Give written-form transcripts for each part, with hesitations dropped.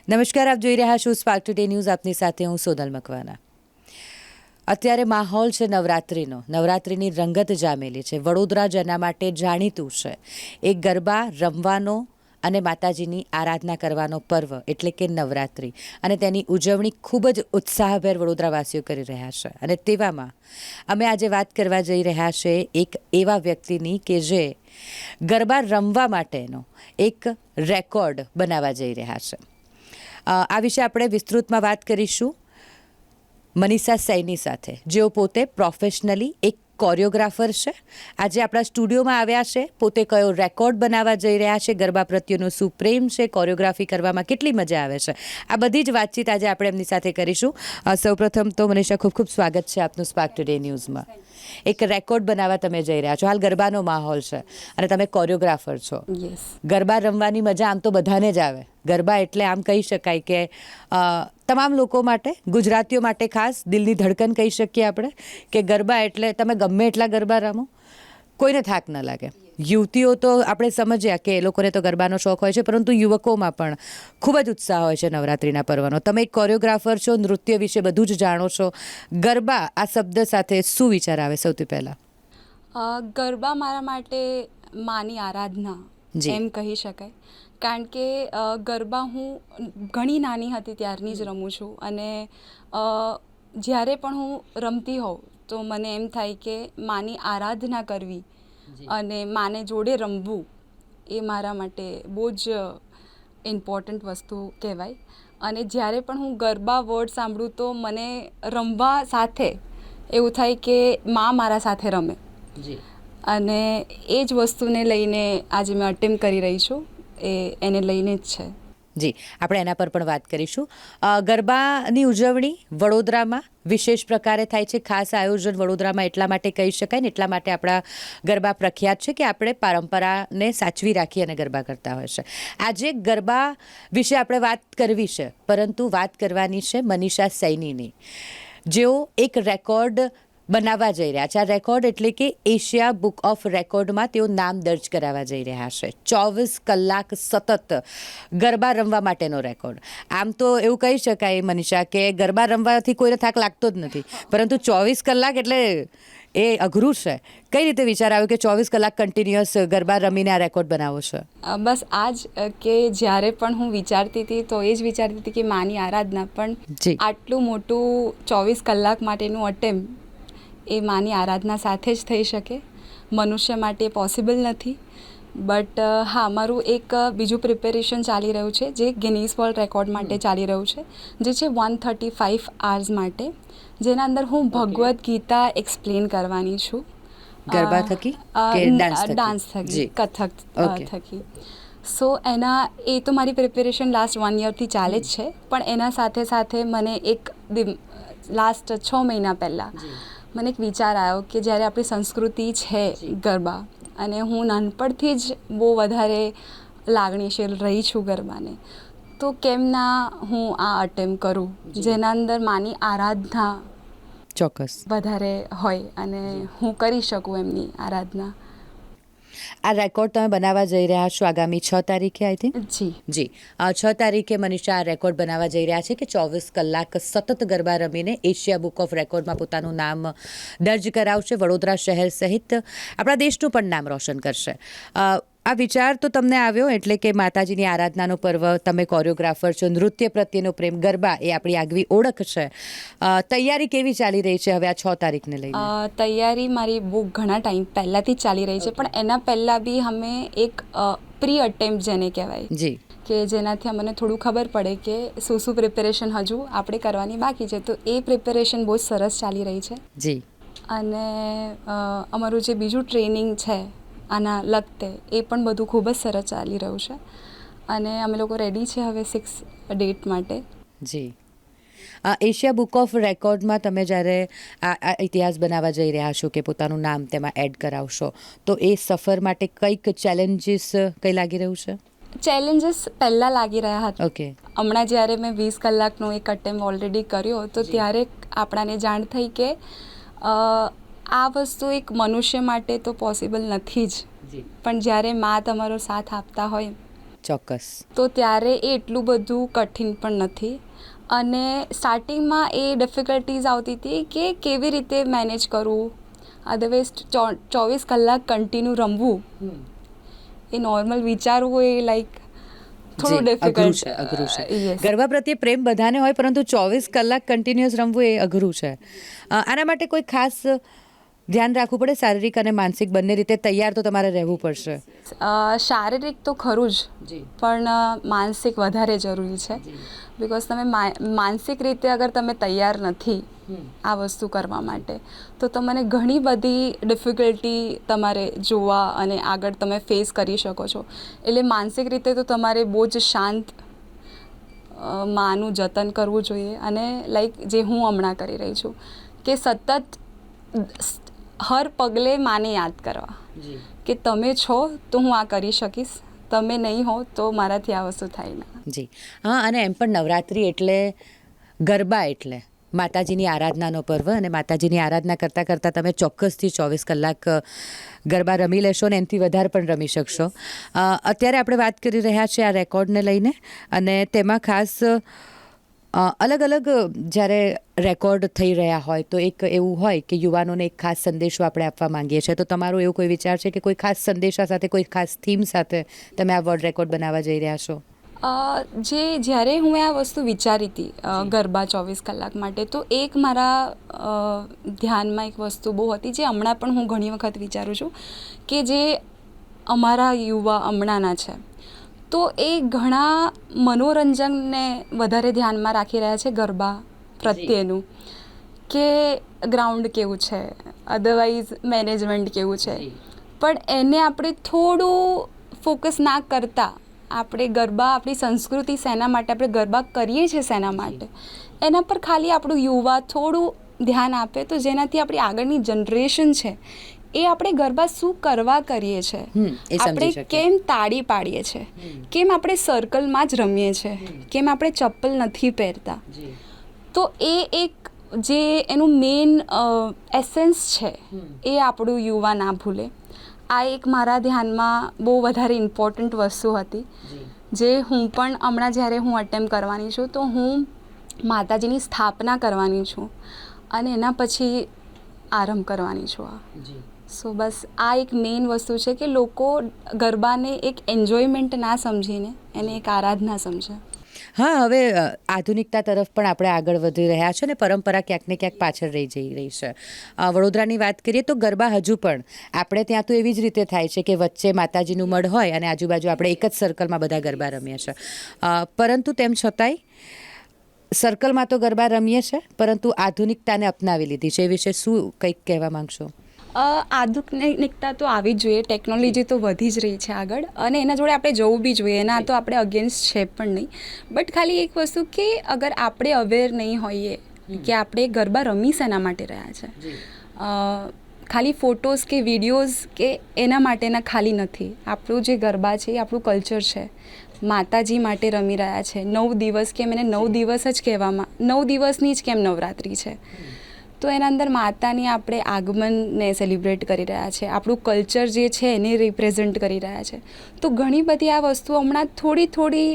નમસ્કાર, આપ જોઈ રહ્યા છો સ્પાર્ક ટુડે ન્યૂઝ. આપની સાથે હું સોનલ મકવાના. અત્યારે માહોલ છે નવરાત્રિનો. નવરાત્રિની રંગત જામેલી છે. વડોદરા જેના માટે જાણીતું છે, એ ગરબા રમવાનો અને માતાજીની આરાધના કરવાનો પર્વ એટલે કે નવરાત્રિ, અને તેની ઉજવણી ખૂબ જ ઉત્સાહભેર વડોદરાવાસીઓ કરી રહ્યા છે. અને તેવામાં અમે આજે વાત કરવા જઈ રહ્યા છે એક એવા વ્યક્તિની કે જે ગરબા રમવા માટેનો એક રેકોર્ડ બનાવવા જઈ રહ્યા છે. આ વિશે આપણે વિસ્તૃતમાં વાત કરીશું મનીષા સૈની સાથે, જેઓ પોતે પ્રોફેશનલી એક કોરિયોગ્રાફર છે. આજે આપણા સ્ટુડિયોમાં આવ્યા છે. પોતે કયો રેકોર્ડ બનાવવા જઈ રહ્યા છે, ગરબા પ્રત્યેનો શું પ્રેમ છે, કોરિયોગ્રાફી કરવામાં કેટલી મજા આવે છે, આ બધી જ વાતચીત આજે આપણે એમની સાથે કરીશું. સૌપ્રથમ તો મનીષા, ખૂબ ખૂબ સ્વાગત છે આપનું સ્પાર્ક ટુડે ન્યૂઝમાં. એક રેકોર્ડ બનાવવા તમે જઈ રહ્યા છો. હાલ ગરબાનો માહોલ છે અને તમે કોરિયોગ્રાફર છો. ગરબા રમવાની મજા આમ તો બધાને જ આવે. ગરબા એટલે આમ કહી શકાય કે તમામ લોકો માટે, ગુજરાતીઓ માટે ખાસ દિલની ધડકન કહી શકીએ આપણે કે ગરબા એટલે તમે ગમે એટલા ગરબા રમો, કોઈને થાક ન લાગે. યુવતીઓ તો આપણે સમજ્યા કે એ લોકોને તો ગરબાનો શોખ હોય છે, પરંતુ યુવકોમાં પણ ખૂબ જ ઉત્સાહ હોય છે નવરાત્રિના પર્વનો. તમે એક કોરિયોગ્રાફર છો, નૃત્ય વિશે બધું જ જાણો છો. ગરબા આ શબ્દ સાથે શું વિચાર આવે સૌથી પહેલાં? ગરબા મારા માટે માની આરાધના એમ કહી શકાય. કારણ કે ગરબા હું ઘણી નાની હતી ત્યારની જ રમું છું, અને જ્યારે પણ હું રમતી હોઉં તો મને એમ થાય કે માની આરાધના કરવી અને માને જોડે રમવું એ મારા માટે બહુ જ ઇમ્પોર્ટન્ટ વસ્તુ કહેવાય. અને જ્યારે પણ હું ગરબા વર્ડ સાંભળું તો મને રમવા સાથે એવું થાય કે મા મારા સાથે રમે, અને એ જ વસ્તુને લઈને આજે મેં અટેમ્પ્ટ કરી રહી છું. એને લઈને જ છે. જી, આપણે એના પર પણ વાત કરીશું. ગરબાની ઉજવણી વડોદરામાં વિશેષ પ્રકારે થાય છે. ખાસ આયોજન વડોદરામાં એટલા માટે કહી શકાય ને, એટલા માટે આપણા ગરબા પ્રખ્યાત છે કે આપણે પરંપરાને સાચવી રાખી અને ગરબા કરતા હોય છે. આજે ગરબા વિશે આપણે વાત કરવી છે, પરંતુ વાત કરવાની છે મનીષા સૈનીની, જેઓ એક રેકોર્ડ બનાવવા જઈ રહ્યા છે. આ રેકોર્ડ એટલે કે એશિયા બુક ઓફ રેકોર્ડમાં તેઓ નામ દર્જ કરાવવા જઈ રહ્યા છે. 24 કલાક સતત ગરબા રમવા માટેનો રેકોર્ડ. આમ તો એવું કહી શકાય મનીષા કે ગરબા રમવાથી કોઈને થાક લાગતો જ નથી, પરંતુ 24 કલાક એટલે એ અઘરું છે. કઈ રીતે વિચાર આવ્યો કે 24 કલાક કન્ટિન્યુઅસ ગરબા રમીને આ રેકોર્ડ બનાવો છો? બસ આ જ કે જ્યારે પણ હું વિચારતી હતી તો એ જ વિચારતી હતી કે માની આરાધના, પણ આટલું મોટું 24 કલાક માટેનું અટેમ્પ્ટ એ માની આરાધના સાથે જ થઈ શકે. મનુષ્ય માટે પોસિબલ નથી. બટ હા, મારું એક બીજું પ્રિપેરેશન ચાલી રહ્યું છે, જે ગિનીઝ વર્લ્ડ રેકોર્ડ માટે ચાલી રહ્યું છે, જે છે 135 hours માટે, જેના અંદર હું ભગવદ્ ગીતા એક્સપ્લેન કરવાની છું. ગરબા થકી કે ડાન્સ થકી, કથક થકી. સો એ તો મારી પ્રિપેરેશન લાસ્ટ 1 yearથી ચાલે જ છે. પણ એના સાથે સાથે મને એક લાસ્ટ 6 મહિના પહેલાં મને એક વિચાર આવ્યો કે જ્યારે આપણી સંસ્કૃતિ છે ગરબા, અને હું નાનપણથી જ બહુ વધારે લાગણીશીલ રહી છું ગરબાને, તો કેમ ના હું આ અટેમ્પ્ટ કરું જેના અંદર માની આરાધના ચોક્કસ વધારે હોય અને હું કરી શકું એમની આરાધના. આ રેકોર્ડ તમે બનાવવા જઈ રહ્યા છો આગામી 6 તારીખે, આઈ થિંક. જી 6 તારીખે મનીષા આ રેકોર્ડ બનાવવા જઈ રહ્યા છે કે 24 કલાક સતત ગરબા રમીને એશિયા બુક ઓફ રેકોર્ડમાં પોતાનું નામ દર્જ કરાવશે. વડોદરા શહેર સહિત આપણા દેશનું પણ નામ રોશન કરશે. આ વિચાર તો તમને આવ્યો એટલે કે માતાજીની આરાધનાનો પર્વ, તમે કોરિયોગ્રાફર છો, નૃત્ય પ્રત્યેનો પ્રેમ, ગરબા એ આપણી આગવી ઓળખ છે. તૈયારી કેવી ચાલી રહી છે હવે આ 6 તારીખને લઈને? તૈયારી મારી બહુ ઘણા ટાઈમ પહેલાંથી જ ચાલી રહી છે, પણ એના પહેલાં બી અમે એક પ્રી અટેમ્પ્ટ જેને કહેવાય, જી, કે જેનાથી અમને થોડું ખબર પડે કે શું શું પ્રિપેરેશન હજુ આપણે કરવાની બાકી છે. તો એ પ્રિપેરેશન બહુ જ સરસ ચાલી રહી છે. જી. અને અમારું જે બીજું ટ્રેનિંગ છે આના લગતે, એ પણ બધું ખૂબ જ સરસ ચાલી રહ્યું છે, અને અમે લોકો રેડી છે હવે 6 ડેટ માટે. જી. એશિયા બુક ઓફ રેકોર્ડમાં તમે જ્યારે આ ઇતિહાસ બનાવવા જઈ રહ્યા છો કે પોતાનું નામ તેમાં એડ કરાવશો, તો એ સફર માટે કંઈક ચેલેન્જીસ કંઈ લાગી રહ્યું છે? ચેલેન્જીસ પહેલાં લાગી રહ્યા હતા. ઓકે. હમણાં જ્યારે મેં 20 કલાકનો એક અટેમ્પ્ટ ઓલરેડી કર્યો, તો ત્યારે આપણાને જાણ થઈ કે આ વસ્તુ એક મનુષ્ય માટે તો પોસિબલ નથી જ, પણ જ્યારે મા તમારો સાથ આપતા હોય ચોક્કસ. તો ત્યારે એ એટલું બધું કઠિન પણ નથી. અને સ્ટાર્ટિંગમાં એ ડિફિકલ્ટીઝ આવતી હતી કે કેવી રીતે મેનેજ કરવું. અધરવાઇઝ 24 કલાક કન્ટિન્યુ રમવું એ નોર્મલ વિચારવું એ લાઈક થોડું ડિફિકલ્ટ અઘરું છે. યસ. ગરબા પ્રત્યે પ્રેમ બધાને હોય, પરંતુ 24 કલાક કન્ટિન્યુઅસ રમવું એ અઘરું છે. આના માટે કોઈ ખાસ ધ્યાન રાખવું પડે, શારીરિક અને માનસિક બંને રીતે તૈયાર તો તમારે રહેવું પડશે. શારીરિક તો ખરું જ, પણ માનસિક વધારે જરૂરી છે. બિકોઝ તમે માનસિક રીતે અગર તમે તૈયાર નથી આ વસ્તુ કરવા માટે, તો તમને ઘણી બધી ડિફિકલ્ટી તમારે જોવા અને આગળ તમે ફેસ કરી શકો છો. એટલે માનસિક રીતે તો તમારે બહુ જ શાંત માનું જતન કરવું જોઈએ. અને લાઈક જે હું હમણાં કરી રહી છું કે સતત હર પગલે માને યાદ કરવા કે તમે છો તો હું આ કરી શકીશ, તમે નહીં હો તો મારાથી આ વસ્તુ થાય ના. જી હા. અને એમ પણ નવરાત્રિ એટલે ગરબા એટલે માતાજીની આરાધનાનો પર્વ, અને માતાજીની આરાધના કરતાં કરતાં તમે ચોક્કસથી 24 કલાક ગરબા રમી લેશો ને એનાથી વધારે પણ રમી શકશો. અત્યારે આપણે વાત કરી રહ્યા છીએ આ રેકોર્ડને લઈને, અને તેમાં ખાસ અલગ અલગ જ્યારે રેકોર્ડ થઈ રહ્યા હોય તો એક એવું હોય કે યુવાનોને એક ખાસ સંદેશો આપણે આપવા માંગીએ છીએ. તો તમારો એવો કોઈ વિચાર છે કે કોઈ ખાસ સંદેશા સાથે, કોઈ ખાસ થીમ સાથે તમે આ વર્લ્ડ રેકોર્ડ બનાવવા જઈ રહ્યા છો? જ્યારે હું આ વસ્તુ વિચારી હતી ગરબા 24 કલાક માટે, તો એક મારા ધ્યાનમાં એક વસ્તુ બહુ હતી જે હમણાં પણ હું ઘણી વખત વિચારું છું કે જે અમારા યુવા હમણાંના છે, તો એ ઘણા મનોરંજનને વધારે ધ્યાનમાં રાખી રહ્યા છે ગરબા પ્રત્યેનું, કે ગ્રાઉન્ડ કેવું છે, અધરવાઇઝ મેનેજમેન્ટ કેવું છે. પણ એને આપણે થોડું ફોકસ ના કરતાં આપણે ગરબા, આપણી સંસ્કૃતિ શેના માટે આપણે ગરબા કરીએ છીએ, શેના માટે, એના પર ખાલી આપણું યુવા થોડું ધ્યાન આપે, તો જેનાથી આપણી આગળની જનરેશન છે એ આપણે ગરબા શું કરવા કરીએ છીએ, આપણે કેમ તાળી પાડીએ છીએ, કેમ આપણે સર્કલમાં જ રમીએ છીએ, કેમ આપણે ચપ્પલ નથી પહેરતા, તો એ એક જે એનું મેઇન એસેન્સ છે એ આપણું યુવા ના ભૂલે. આ એક મારા ધ્યાનમાં બહુ વધારે ઇમ્પોર્ટન્ટ વસ્તુ હતી, જે હું પણ હમણાં જ્યારે હું અટેમ્પ્ટ કરવાની છું તો હું માતાજીની સ્થાપના કરવાની છું અને એના પછી આરંભ કરવાની છું આ. સો બસ આ એક મેઇન વસ્તુ છે કે લોકો ગરબાને એક એન્જોયમેન્ટ ના સમજીને એને એક આરાધના સમજે. હા, હવે આધુનિકતા તરફ પણ આપણે આગળ વધી રહ્યા છે અને પરંપરા ક્યાંક ને ક્યાંક પાછળ રહી જઈ રહી છે. વડોદરાની વાત કરીએ તો ગરબા હજુ પણ આપણે ત્યાં તો એવી જ રીતે થાય છે કે વચ્ચે માતાજીનું મઢ હોય અને આજુબાજુ આપણે એક જ સર્કલમાં બધા ગરબા રમીએ છીએ. પરંતુ તેમ છતાંય સર્કલમાં તો ગરબા રમીએ છીએ, પરંતુ આધુનિકતાને અપનાવી લીધી છે. એ વિશે શું કંઈક કહેવા માંગશો? આધુનિકતા તો આવી જ જોઈએ, ટેકનોલોજી તો વધી જ રહી છે આગળ, અને એના જોડે આપણે જવું બી જોઈએ. એના તો આપણે અગેન્સ્ટ છે પણ નહીં, બટ ખાલી એક વસ્તુ કે અગર આપણે અવેર નહીં હોઈએ કે આપણે ગરબા રમી શેના માટે રહ્યા છે, ખાલી ફોટોઝ કે વિડીયોઝ કે એના માટેના ખાલી નથી. આપણું જે ગરબા છે એ આપણું કલ્ચર છે, માતાજી માટે રમી રહ્યા છે. 9 દિવસ, કેમ એને 9 દિવસ જ કહેવામાં, 9 દિવસની જ કેમ નવરાત્રિ છે, તો એના અંદર માતાની આપણે આગમનને સેલિબ્રેટ કરી રહ્યા છે, આપણું કલ્ચર જે છે એને રિપ્રેઝન્ટ કરી રહ્યા છે. તો ઘણી બધી આ વસ્તુઓ હમણાં થોડી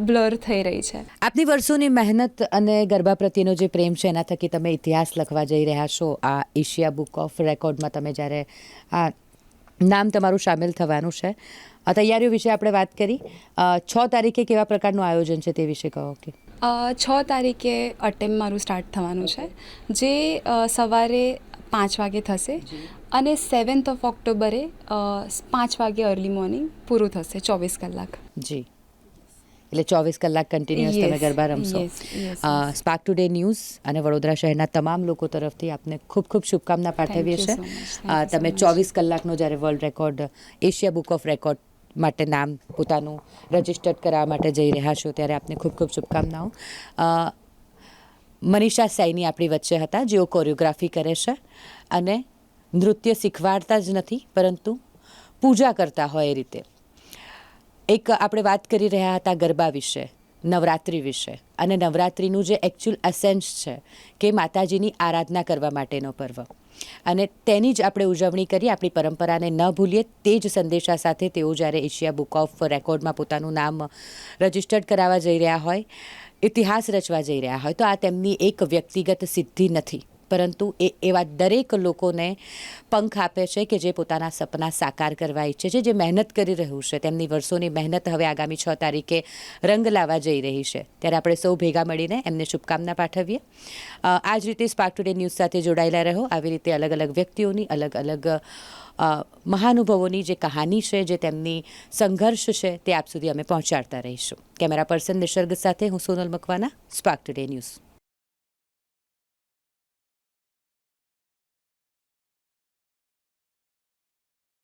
બ્લર થઈ રહી છે. આપની વર્ષોની મહેનત અને ગરબા પ્રત્યેનો જે પ્રેમ છે એના થકી તમે ઇતિહાસ લખવા જઈ રહ્યા છો. આ એશિયા બુક ઓફ રેકોર્ડમાં તમે જ્યારે આ નામ તમારું સામેલ થવાનું છે. તૈયારીઓ વિશે આપણે વાત કરી. 6 તારીખે કેવા પ્રકારનું આયોજન છે તે વિશે કહો. કે 6 તારીખે અટેમ્પ મારું સ્ટાર્ટ થવાનું છે, જે સવારે 5 વાગે થશે, અને 7th ઓફ ઓક્ટોબરે 5 વાગે અર્લી મોર્નિંગ પૂરું થશે. 24 કલાક. જી, એટલે 24 કલાક કન્ટિન્યુઅસ તમે ગરબા રમશો. સ્પાર્ક ટુડે ન્યૂઝ અને વડોદરા શહેરના તમામ લોકો તરફથી આપને ખૂબ ખૂબ શુભકામના પાઠવીએ છીએ. તમે 24 કલાકનો જ્યારે world record, Asia book of record માટે નામ પોતાનું રજિસ્ટર્ડ કરવા માટે જઈ રહ્યા છો, ત્યારે આપને ખૂબ ખૂબ શુભકામનાઓ. મનીષા સૈની આપણી વચ્ચે હતા, જેઓ કોરિયોગ્રાફી કરે છે અને નૃત્ય શીખવાડતા જ નથી પરંતુ પૂજા કરતા હોય એ રીતે. એક આપણે વાત કરી રહ્યા હતા ગરબા વિશે, નવરાત્રિ વિશે અને નવરાત્રિનું જે એકચ્યુઅલ એસેન્સ છે કે માતાજીની આરાધના કરવા માટેનો પર્વ અને તેની જ આપણે ઉજવણી કરીએ, આપણી પરંપરાને ન ભૂલીએ. તે જ સંદેશા સાથે તેઓ જ્યારે એશિયા બુક ઓફ રેકોર્ડમાં પોતાનું નામ રજિસ્ટર્ડ કરાવવા જઈ રહ્યા હોય, ઇતિહાસ રચવા જઈ રહ્યા હોય, તો આ તેમની એક વ્યક્તિગત સિદ્ધિ નથી, પરંતુ એ એવા દરેક લોકોને પંખ આપે છે કે જે પોતાના સપના સાકાર કરવા ઈચ્છે છે, જે મહેનત કરી રહ્યું છે. તેમની વર્ષોની મહેનત હવે આગામી 6 તારીખે રંગ લાવવા જઈ રહી છે. ત્યારે આપણે સૌ ભેગા મળીને એમને શુભકામના પાઠવીએ. આ જ રીતે સ્પાર્ક ટુડે ન્યૂઝ સાથે જોડાયેલા રહો. આવી રીતે અલગ અલગ વ્યક્તિઓની, અલગ અલગ મહાનુભાવોની જે કહાની છે, જે તેમની સંઘર્ષ છે, તે આપ સુધી અમે પહોંચાડતા રહીશું. કેમેરા પર્સન નિસર્ગ સાથે હું Sonal Makwana, spark today news.